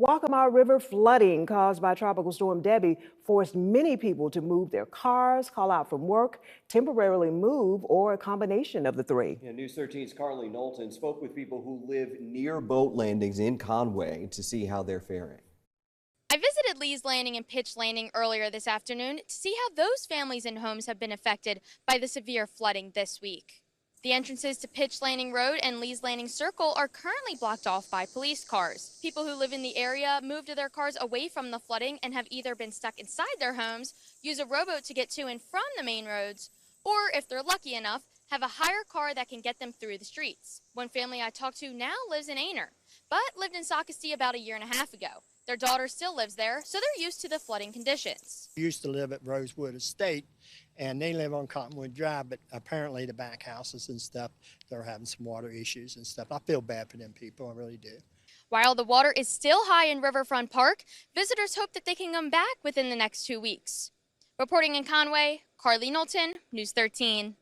Waccamaw River flooding caused by Tropical Storm Debby forced many people to move their cars, call out from work, temporarily move, or a combination of the three. Yeah, News 13's Carly Knowlton spoke with people who live near boat landings in Conway to see how they're faring. I visited Lee's Landing and Pitch Landing earlier this afternoon to see how those families and homes have been affected by the severe flooding this week. The entrances to Pitch Landing Road and Lee's Landing Circle are currently blocked off by police cars. People who live in the area moved their cars away from the flooding and have either been stuck inside their homes, use a rowboat to get to and from the main roads, or if they're lucky enough, have a hire car that can get them through the streets. One family I talked to now lives in Aner, but lived in Socastee about a year and a half ago. Their daughter still lives there, so they're used to the flooding conditions. We used to live at Rosewood Estate, and they live on Cottonwood Drive, but apparently the back houses and stuff, they're having some water issues and stuff. I feel bad for them people, I really do. While the water is still high in Riverfront Park, visitors hope that they can come back within the next 2 weeks. Reporting in Conway, Carly Knowlton, News 13.